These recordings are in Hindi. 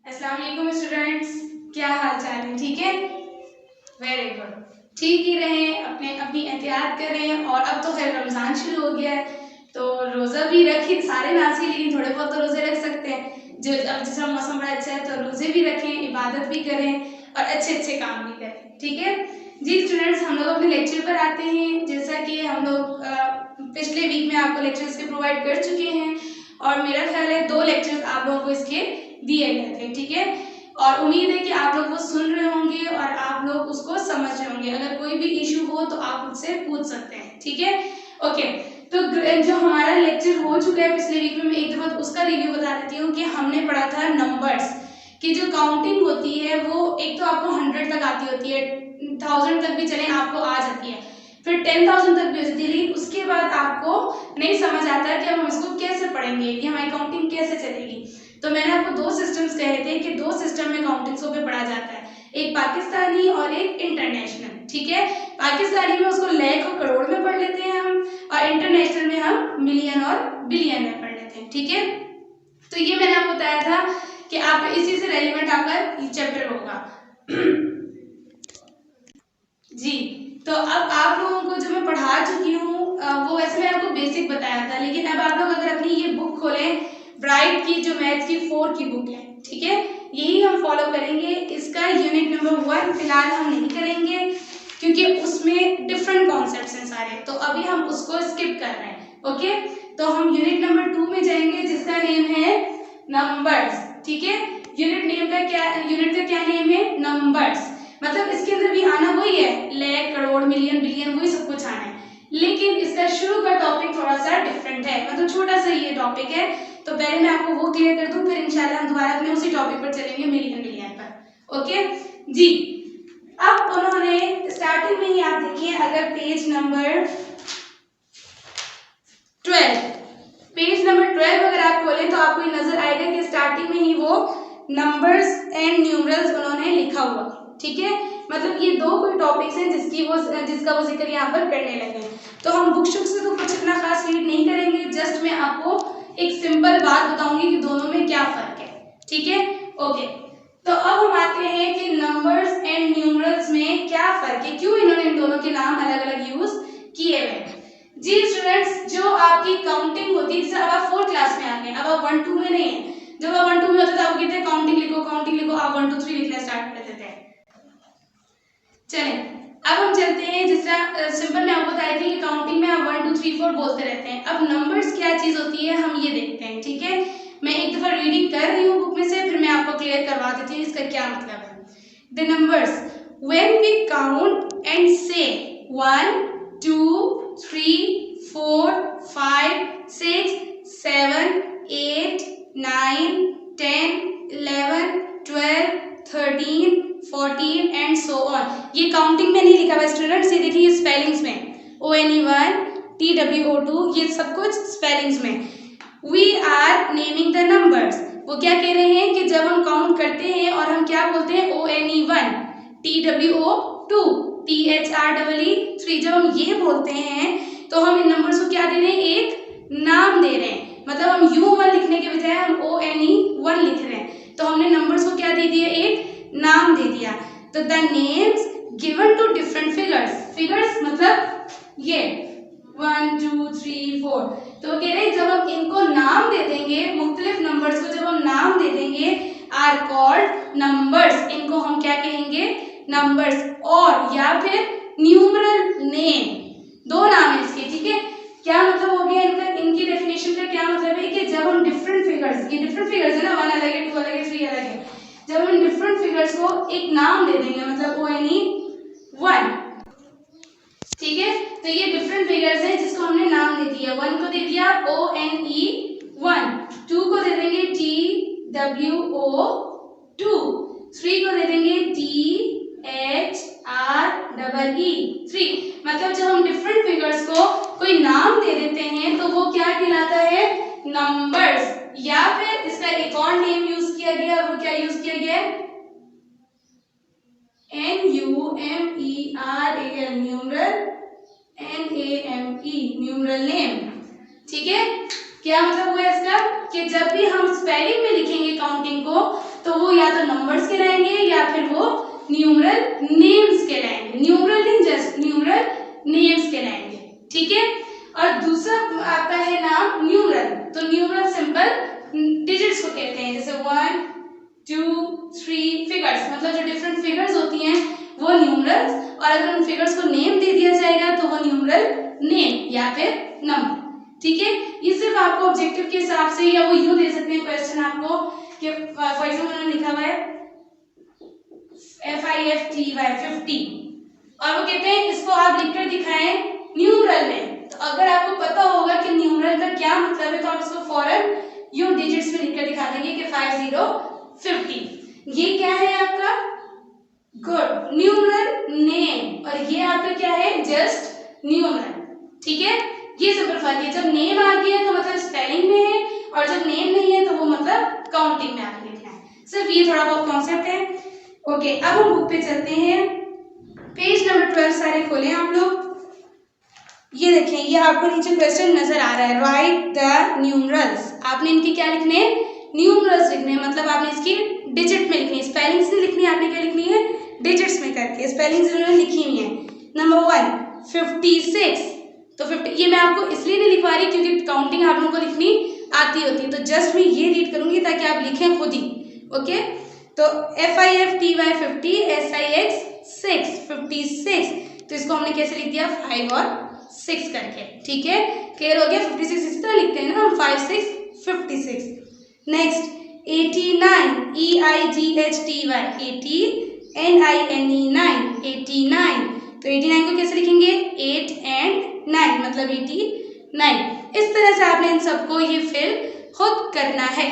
अस्सलाम वालेकुम स्टूडेंट्स, क्या हाल चाल है? ठीक है, वेरी गुड। ठीक ही रहें, अपनी एहतियात करें। और अब तो खैर रमज़ान शुरू हो गया है, तो रोज़ा भी रखें। सारे ना सही, लेकिन थोड़े बहुत तो रोज़े रख सकते हैं। जो अब जिस तरह मौसम बड़ा अच्छा है तो रोज़े भी रखें, इबादत भी करें और अच्छे अच्छे काम भी करें। ठीक है जी स्टूडेंट्स, हम लोग अपने लेक्चर पर आते हैं। जैसा कि हम लोग पिछले वीक में आपको लेक्चर्स के प्रोवाइड कर चुके हैं और मेरा ख्याल है 2 लेक्चर्स आप लोगों को इसके दिए गए थे। ठीक है, और उम्मीद है कि आप लोग वो सुन रहे होंगे और आप लोग उसको समझ रहे होंगे। अगर कोई भी इशू हो तो आप मुझसे पूछ सकते हैं। ठीक है, ओके। तो जो हमारा लेक्चर हो चुका है पिछले वीक में, मैं एक दफा उसका रिव्यू बता देती हूँ कि हमने पढ़ा था नंबर्स की जो काउंटिंग होती है वो एक तो आपको 100 तक आती होती है, 1000 तक भी चले आपको आ जाती है, फिर 10,000 तक भी हो जाती है। लेकिन उसके बाद आपको नहीं समझ आता कि अब हम इसको कैसे पढ़ेंगे, ये हमारी काउंटिंग कैसे चलेगी। तो मैंने आपको 2 सिस्टम्स कहे थे कि 2 सिस्टम में काउंटिंग्स को पढ़ा जाता है, एक पाकिस्तानी और एक इंटरनेशनल। ठीक है, पाकिस्तानी में उसको लाख और करोड़ में पढ़ लेते हैं हम, और इंटरनेशनल में हम मिलियन और बिलियन में पढ़ लेते हैं। ठीक है, तो ये मैंने आपको बताया था कि आप इसी से रेलिवेंट आपका चैप्टर होगा जी। तो अब आप लोगों को जो मैं पढ़ा चुकी हूँ वो वैसे मैं आपको बेसिक बताया था, लेकिन अब आप लोग अगर अपनी ये बुक खोलें, ब्राइट की जो मैथ्स की 4 की बुक है, ठीक है, यही हम फॉलो करेंगे। इसका यूनिट नंबर 1 फिलहाल हम नहीं करेंगे क्योंकि उसमें डिफरेंट कॉन्सेप्ट्स हैं सारे, तो अभी हम उसको स्किप कर रहे हैं। ओके, तो हम यूनिट नंबर 2 में जाएंगे जिसका नेम है नंबर्स। ठीक है, यूनिट का क्या नेम है? नंबर्स। मतलब इसके अंदर भी आना वही है, लाख करोड़ मिलियन बिलियन वही सब कुछ आना है, लेकिन इसका शुरू का टॉपिक थोड़ा सा डिफरेंट है, मतलब छोटा सा ये टॉपिक है। तो पहले मैं आपको वो क्लियर कर दूं, फिर इंशाल्लाह हम दोबारा अपने उसी टॉपिक पर चलेंगे, मिलियन बिलियन पर। ओके जी। अब उन्होंने स्टार्टिंग में ही आप देखिए, अगर पेज नंबर 12 अगर आप खोलें तो आपको नजर आएगा कि स्टार्टिंग में ही वो नंबर्स एंड न्यूमरल्स उन्होंने लिखा हुआ। ठीक है, मतलब ये 2 कोई टॉपिक्स हैं जिसका वो जिक्र यहाँ पर करने लगे। तो हम बुक शुक से तो कुछ इतना खास रीड नहीं करेंगे, जस्ट मैं आपको एक सिंपल बात बताऊंगी कि दोनों में क्या फर्क है। ठीक है, ओके। तो अब हम आते हैं कि नंबर्स एंड न्यूमरल्स में क्या फर्क है, क्यों इन्होंने इन दोनों के नाम अलग अलग यूज किए हुए हैं। जी स्टूडेंट्स, जो आपकी काउंटिंग होती है, जैसे अब आप 4th क्लास में आ गए, अब आप 1 2 में नहीं है। जब आप 1 2 में होते थे आप कहते हैं काउंटिंग लिखो, आप 1 2 3 लिखना स्टार्ट कर देते हैं। चलें, अब हम चलते हैं, जिस तरह सिंपल मैं आपको बताई थी कि काउंटिंग में आप 1 2 3 4 बोलते रहते हैं। अब नंबर्स क्या चीज होती है हम ये देखते हैं। ठीक है, मैं एक दफा रीडिंग कर रही हूँ बुक में से, फिर मैं आपको क्लियर करवा देती हूँ इसका क्या मतलब है। The numbers when we count and say 1 2 3 4 5 6 7 8 9 10 11 12 13 14 and so on. ये काउंटिंग में नहीं लिखा हुआ स्टूडेंट्स, ये देखिए स्पेलिंग्स में ONE1 TWO2 ये सब कुछ स्पेलिंग्स में। We are naming the numbers, वो क्या कह रहे हैं कि जब हम काउंट करते हैं और हम क्या बोलते हैं ONE1 TWO2 THREE, जब हम ये बोलते हैं तो हम इन नंबर्स को क्या दे रहे हैं? एक नाम दे रहे हैं। मतलब हम U1 लिखने के बजाय हम ONE1 लिख रहे हैं, तो हमने नंबर्स को क्या दे दिया? एक नाम दे दिया। तो the names given to different figures मतलब ये 1 2 3 4, तो कह रहे जब हम इनको नाम दे देंगे, मुख्तलिफ नंबर्स को जब हम नाम दे देंगे, आर कॉल्ड नंबर्स, इनको हम क्या कहेंगे? नंबर्स। और या फिर न्यूमरल नेम, 2 नाम है इसके। ठीक है, क्या मतलब हो गया इनका? इनकी डेफिनेशन का क्या मतलब है कि जब हम डिफरेंट फिगर्स, ये डिफरेंट फिगर्स है ना, 1 अलग है, 2 अलग है, 3 अलग है, जब हम डिफरेंट फिगर्स को एक नाम दे देंगे, मतलब ONE1। ठीक है, तो ये डिफरेंट फिगर्स है जिसको हमने नाम दे दिया। 1 को दे दिया ONE1, 2 को दे देंगे TWO2, 3 को दे देंगे THREE3। मतलब जब हम डिफरेंट फिगर्स को कोई नाम दे देते हैं तो वो क्या कहलाता है? नंबर्स। या फिर इसका एक और नेम यूज किया गया, और वो क्या यूज किया गया है? NUMERAL, numeral, NAME numeral name. ठीक है, क्या मतलब हुआ इसका कि जब भी हम स्पेलिंग में लिखेंगे काउंटिंग को तो वो मतलब नंबर्स कहलाएंगे या फिर वो न्यूमरल नेम्स कहलाएंगे। न्यूमरल नहीं, जस्ट न्यूमरल नेम्स कहलाएंगे, ठीक है। और दूसरा आपका है नाम न्यूमरल। तो न्यूमरल सिंपल डिजिट्स को कहते हैं, जैसे 1 2 3 फिगर्स, मतलब जो डिफरेंट फिगर्स होती हैं वो न्यूमरल्स, और अगर उन फिगर्स को नेम दे दिया जाएगा तो वो न्यूमरल नेम या फिर नंबर, ठीक है। ये सिर्फ आपको ऑब्जेक्टिव के हिसाब से, या वो यूं दे सकते हैं क्वेश्चन आपको कि फॉर एग्जांपल उन्होंने लिखा हुआ है FIFTY 50, और वो कहते हैं इसको आप लिखकर दिखाएं न्यूमरल में। तो अगर आपको पता होगा कि न्यूमरल का क्या मतलब है तो आप इसको फौरन यूं डिजिट्स में लिखकर दिखा देंगे कि 5050। ये क्या है आपका? गुड, न्यूमरल नेम, और ये आपका क्या है? जस्ट न्यूमरल, ठीक है। ये सिंपल फर्क है, जब नेम आ गया है तो मतलब स्पेलिंग में है, और जब नेम नहीं है तो वो मतलब काउंटिंग में आपने लिखना है। सिर्फ ये थोड़ा बहुत कॉन्सेप्ट है। ओके, अब हम बुक पे चलते हैं। पेज नंबर 12 सारे खोलें आप लोग। ये देखें, ये आपको नीचे क्वेश्चन नजर आ रहा है, राइट द न्यूमरल्स। आपने इनके क्या लिखने हैं? न्यूमरल्स लिखने हैं, मतलब आपने इसकी डिजिट में लिखनी है, स्पेलिंग्स नहीं लिखनी है, आपने क्या लिखनी है? डिजिट्स में करके स्पेलिंग्स इन्होंने लिखी हुई है। नंबर 1 56, तो 50 ये मैं आपको इसलिए नहीं लिखवा रही क्योंकि काउंटिंग आप लोगों को लिखनी आती होती है, तो जस्ट मैं ये रीड करूंगी ताकि आप लिखें खुद ही। ओके, तो FIFTY 50, SIX 6 56, तो इसको हमने कैसे लिख दिया? 5 और 6 करके, ठीक है। क्लियर हो गया? 56 इस तरह लिखते हैं ना हम, 5 6 56। नेक्स्ट 89, EIGHTY 80, NINE 89, तो 89 को कैसे लिखेंगे? 8 and 9 मतलब 89। इस तरह से आपने इन सबको ये फिल खुद करना है,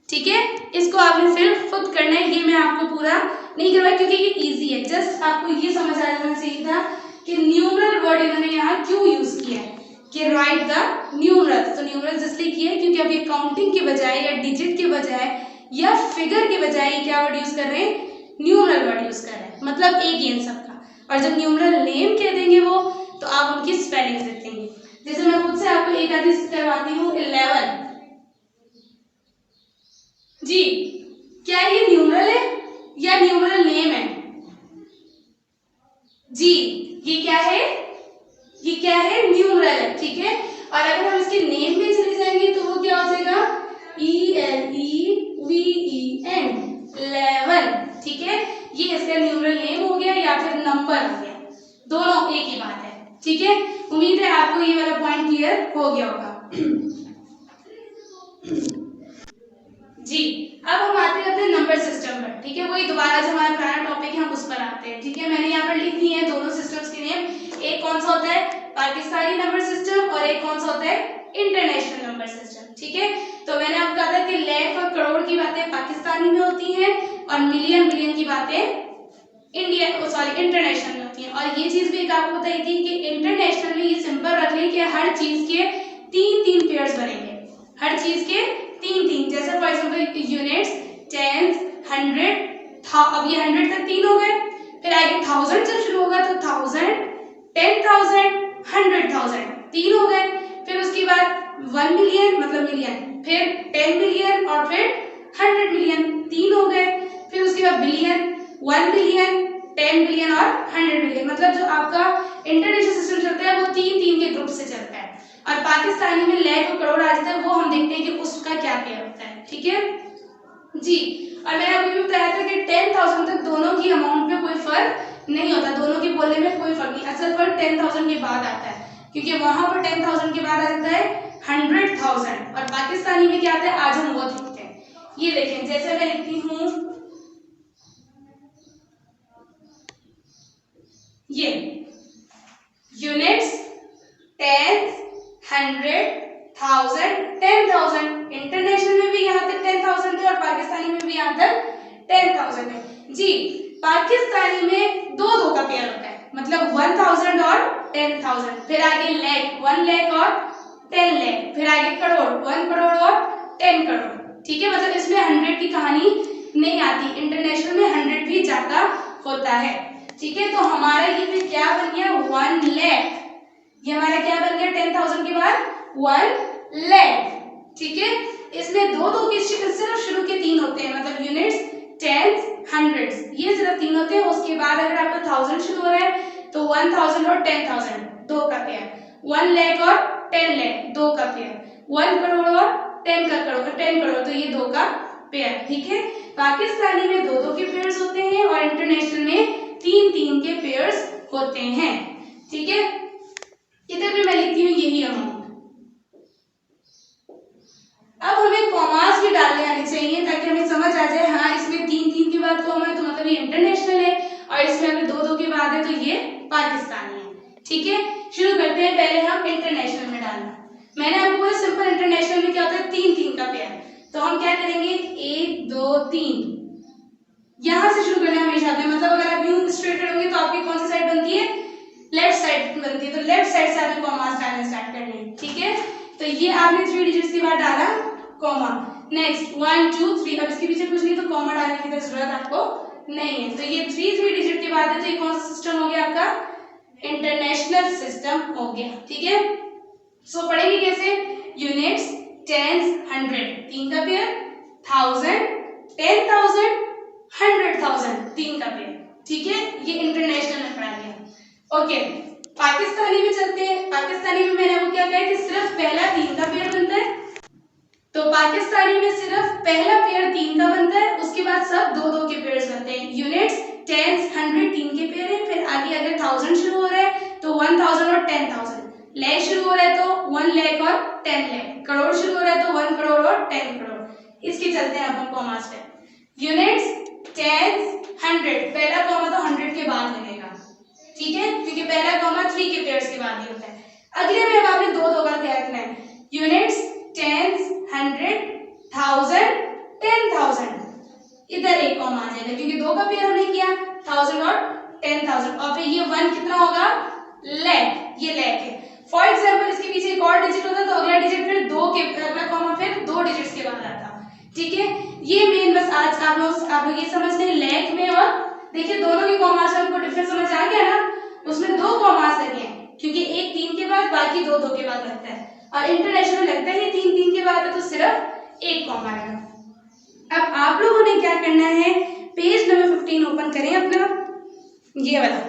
ठीक है। इसको आपने फिल खुद करना है, ये मैं आपको पूरा नहीं करवाया क्योंकि ये इजी है। जस्ट आपको ये समझ आ जाना चाहिए था कि न्यूमरल वर्ड इन्होंने यहाँ क्यों यूज किया है कि राइट द न्यूमरल्स। तो न्यूमरल्स इसलिए किया है क्योंकि अब ये काउंटिंग के बजाय या डिजिट के बजाय या फिगर के बजाय क्या वर्ड यूज कर रहे हैं? न्यूमरल वर्ड यूज कर रहे हैं, मतलब एक ही इन सबका। और जब न्यूमरल नेम कह देंगे वो, तो आप उनकी स्पेलिंग लिख देंगे। जैसे मैं खुद से आपको एक आधी करवाती हूँ, 11 जी, क्या ये न्यूमरल है या न्यूमरल नेम है? जी, ये क्या है? ये क्या है? न्यूमरल है, ठीक है। और अगर हम इसके नेम में चले जाएंगे तो वो क्या हो जाएगा? ELEVEN 11, ठीक है। ये इसका न्यूमरल नेम हो गया या फिर नंबर हो गया, दोनों एक ही बात है, ठीक है। उम्मीद है आपको ये वाला पॉइंट क्लियर हो गया होगा। जी, अब हम आते हैं अपने नंबर सिस्टम पर, ठीक है। वही दोबारा जो हमारा पुराना टॉपिक है हम उस पर आते हैं, ठीक है। मैंने यहाँ पर लिख दिए हैं दोनों सिस्टम्स के नेम। एक कौन सा होता है? पाकिस्तानी नंबर सिस्टम, और एक कौन सा होता है? इंटरनेशनल नंबर सिस्टम, ठीक है। तो मैंने आपको कहा था कि लाख और करोड़ की बातें पाकिस्तानी में होती हैं और मिलियन बिलियन की बातें इंटरनेशनल में होती हैं। और ये चीज भी एक आपको बताई थी कि इंटरनेशनल में ये सिंपल रख लें कि हर चीज के 3-3 पेयर्स बनेंगे, हर चीज के 3-3। जैसे फॉर एग्जांपल यूनिट्स, टेंस, 100 था, अब ये 100 तक 3 हो गए, फिर आगे 1000 जब शुरू होगा तो 1000, 10,000, 100,000 3 हो गए, फिर उसके बाद 1 मिलियन मतलब मिलियन, फिर 10 मिलियन और फिर 100 मिलियन 3 हो गए, फिर उसके बाद बिलियन, 1 बिलियन, 10 बिलियन और 100 बिलियन। मतलब जो आपका इंटरनेशनल सिस्टम चलता है वो 3-3 के ग्रुप से चलता है, और पाकिस्तानी में लाख और करोड़ आ जाता है, वो हम देखते हैं कि उसका क्या पेयर होता है, ठीक है जी। और मैंने आपको भी बताया था कि 10,000 तक दोनों की अमाउंट में कोई फर्क नहीं होता, दोनों के बोलने में कोई फर्क नहीं। असल फर्क 10,000 के बाद आता है, क्योंकि वहां पर 10,000 के बाद आ जाता है 100,000, और पाकिस्तानी में क्या आता है? आज हम वो देखते हैं। ये देखें, जैसे मैं लिखती हूँ ये यूनिट्स, टेंस, 100, 1000, 10,000। इंटरनेशनल में भी यहाँ तक 10,000 थे और पाकिस्तानी में भी यहाँ तक 10,000 है जी। पाकिस्तानी में 2-2 का पेयर होता है, मतलब 1000 और 10,000, फिर आगे लाख, 1 लाख और 10 लाख, फिर आगे करोड़, 1 करोड़ और 10 करोड़, ठीक है। मतलब इसमें 100 की कहानी नहीं आती, इंटरनेशनल में 100 भी ज्यादा होता है, ठीक है। तो हमारा ये फिर क्या बन गया? 1 लाख, ये हमारा क्या बन गया? 10,000 के बाद 1 लाख, ठीक है। इसमें 2-2 की सिर्फ शुरू के 3 होते हैं, मतलब यूनिट्स, टेंस, बाद अगर आपका 1000 शुरू हो रहा है तो 1000 और 10,000 दो का पेयर, 1 लाख और 10 लाख दो का पेयर, 1 करोड़ और 10 करोड़ तो ये दो का पेयर। ठीक है, पाकिस्तानी में दो दो के पेयर्स होते हैं और इंटरनेशनल में तीन तीन के पेयर्स होते हैं। ठीक है, इधर भी मैं लिखती हूँ यही अमाउंट। अब हमें कॉमास भी डालने आने चाहिए ताकि हमें समझ आ जाए, हाँ इसमें तीन तीन के बाद कॉमा है तो मतलब ये इंटरनेशनल है, और इसमें अगर दो दो के बाद है तो ये पाकिस्तानी है। ठीक है, शुरू करते हैं। पहले हम इंटरनेशनल में डालना। मैंने आपको बोला सिंपल इंटरनेशनल में क्या होता है, तीन तीन का पेयर। तो हम क्या करेंगे, 1 2 3 यहां से शुरू करना हमेशा पे, मतलब अगर आप यूं स्ट्रेट करोगे तो आपकी कौन सी साइड बनती है, लेफ्ट साइड बनती है, तो लेफ्ट साइड से आपने कॉमास डालना स्टार्ट करने हैं। ठीक है, तो ये आपने 3 डिजिट्स के बाद डाला कॉमा, नेक्स्ट 1 2 3, अब इसके पीछे कुछ नहीं तो कॉमा डालने की जरूरत आपको नहीं है। तो ये 3 डिजिट के बाद है, तो ये कौन सा सिस्टम हो गया आपका, इंटरनेशनल सिस्टम हो गया। ठीक है, सो पढ़ेंगे कैसे, यूनिट्स, टेंस, 100 तीन का पेयर, 1000 10,000 100,000 तीन का पेयर। ठीक है, ये इंटरनेशनल में पढ़ा गया। ओके, पाकिस्तानी में चलते हैं। पाकिस्तानी में मैंने वो क्या कहा कि सिर्फ पहला तीन का पेयर बनता है, तो पाकिस्तानी में सिर्फ पहला पेयर तीन का बनता है, उसके बाद सब दो दो के पेयर्स बनते हैं। यूनिट्स, टेंस, 100 तीन के पेयर है, फिर आगे अगर 1000 शुरू हो रहा है तो 1000 और 10,000, लाख शुरू हो रहा है तो 1 लाख और 10 लाख, करोड़ शुरू हो रहा है तो 1 करोड़ और 10 करोड़। इसके चलते हैं अपन कॉमास पे। यूनिट्स, टेंस, 100 पहला कॉमा तो 100 के बाद लगेगा। ठीक है, क्योंकि पहला कॉमा 3 के पेयर्स के बाद ही होता है। अगले में अब आपने दो दो का ध्यान रखना है, यूनिट्स, टेंस, 100 1000 10,000, इधर एक कॉमा आ जाएगा क्योंकि दो का पेयर हमने किया 1000 और 10,000, और फिर ये 1 कितना होगा, लाख, ये लाख है। फॉर एग्जांपल इसके पीछे एक और डिजिट होता तो अगला डिजिट फिर दो के, अगला कॉमा फिर दो डिजिट्स के बाद आता। ठीक है, ये मेन बस आज आप लोग ये समझते हैं लाख में, और देखिए दोनों के कॉमा से आपको डिफरेंस समझ आ गया ना, उसमें दो कॉमास लगे हैं क्योंकि एक तीन के बाद बाकी दो दो के बाद लगता है, और इंटरनेशनल लगता है तीन तीन के बाद है तो सिर्फ एक कॉमा लगा। अब आप लोगों ने क्या करना है, पेज नंबर 15 ओपन करें अपना, ये वाला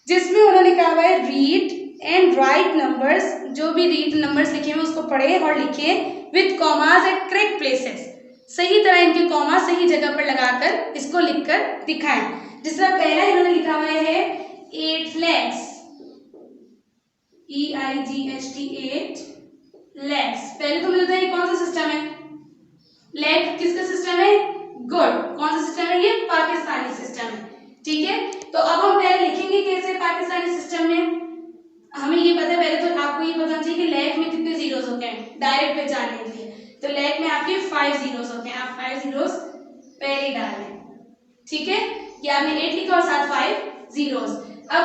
जिसमें उन्होंने कहा हुआ है रीड एंड राइट नंबर्स, जो भी रीड नंबर्स लिखे हुए उसको पढ़े और लिखे with commas at correct places, सही तरह इनके कॉमा सही जगह पर लगाकर इसको लिखकर दिखाएं। जिस तरह पहला इन्होंने लिखा हुआ है 8 lakhs, EIGHT 8 lakhs। पहले तो मुझे बताइए कौन सा सिस्टम है, लैख किसका सिस्टम है, गुड, कौन सा सिस्टम है, ये पाकिस्तानी सिस्टम है। ठीक है, तो अब हम पहले लिखेंगे कैसे पाकिस्तानी सिस्टम में, हमें ये पता है, पहले तो आपको ये पता चाहिए कि लैख में कितने जीरोस होते हैं डायरेक्ट पहचानने के लिए, तो लैख में आपके 5 जीरोस होते हैं, आप 5 जीरोस पहले डाल लें। ठीक है, ये आपने 8 लिखा और साथ 5 जीरोस। अब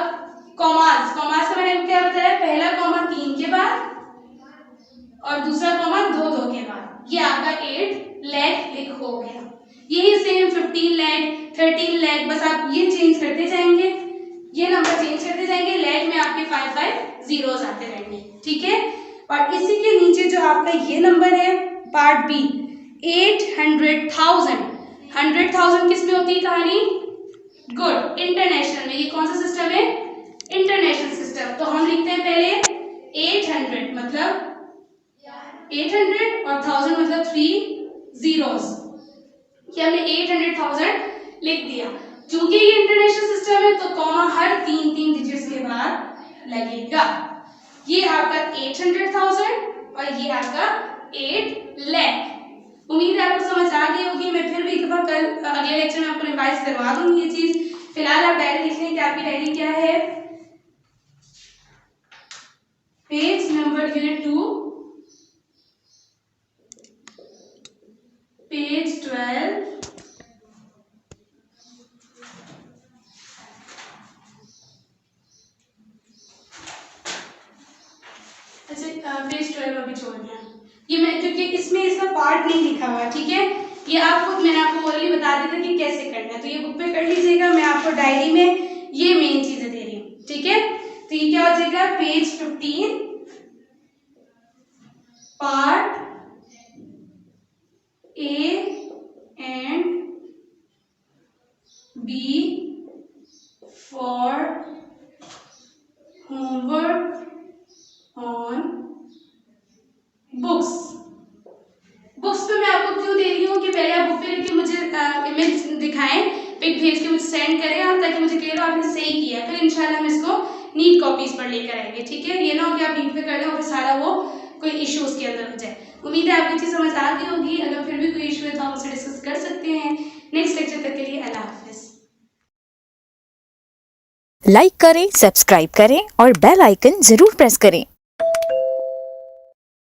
कॉमास, कॉमास का मैंने क्या बताया, पहला कॉमा 3 के बाद और दूसरा कॉमा दो दो के बाद, ये आपका 8 लाख लिख हो गया। यही सेम 15 लाख 13 लाख, बस आप ये चेंज करते जाएंगे, ये नंबर चेंज करते जाएंगे, लाख में आपके 5 जीरोस आते रहेंगे। ठीक है, और इसी के नीचे जो आपका ये नंबर है पार्ट बी 800,000, 100,000 किस में होती है कहानी, गुड, इंटरनेशनल में। ये कौन सा सिस्टम है, इंटरनेशनल सिस्टम। तो हम लिखते हैं पहले 800 मतलब 800 और 1000 मतलब 3 जीरोस, कि हमने 800,000 लिख दिया। चूंकि ये इंटरनेशनल सिस्टम है तो कॉमा हर तीन तीन डिजिट्स के बाद लगेगा। ये आपका 800,000 और ये आपका 8 लाख। उम्मीद है आपको समझ आ गई होगी। मैं फिर भी एक बार कल अगले लेक्चर में आपको रिवाइज करवा दूंगी ये चीज। फिलहाल आप डायरी लिख लें कि आपकी डायरी क्या है, page number unit 2 page 12 page 12 अभी छोड़ दिया ये मैं, क्योंकि इसमें इसका पार्ट नहीं लिखा हुआ। ठीक है, ये आपको मैंने आपको ऑलरेडी बता दिया था कि कैसे करना है, तो ये बुक पे कर लीजिएगा। मैं आपको डायरी में ये मेन चीजें दे रही हूँ। ठीक है, तो ये क्या हो जाएगा, page 15 part A and B books. Books पे मैं आपको क्यों दे रही हूँ कि पहले आप बुक पे लिख के मुझे इमेज दिखाएं, पिक भेज के मुझे सेंड करें आप, ताकि मुझे क्लियर हो आपने सही किया है। फिर इंशाल्लाह हम इसको नीट कॉपीज पर लेकर आएंगे, ठीक है। ये ना हो कि आप नीट पे कर लें और फिर सारा वो कोई इशू उसके अंदर हो जाए। उम्मीद है आपको चीज़ समझ आ गई होगी। अगर फिर भी कोई इशू है तो हम उसे डिस्कस कर सकते हैं। नेक्स्ट लेक्चर तक के लिए अल्लाह हाफिज़। लाइक करें, सब्सक्राइब करें और बेल आइकन जरूर प्रेस करें।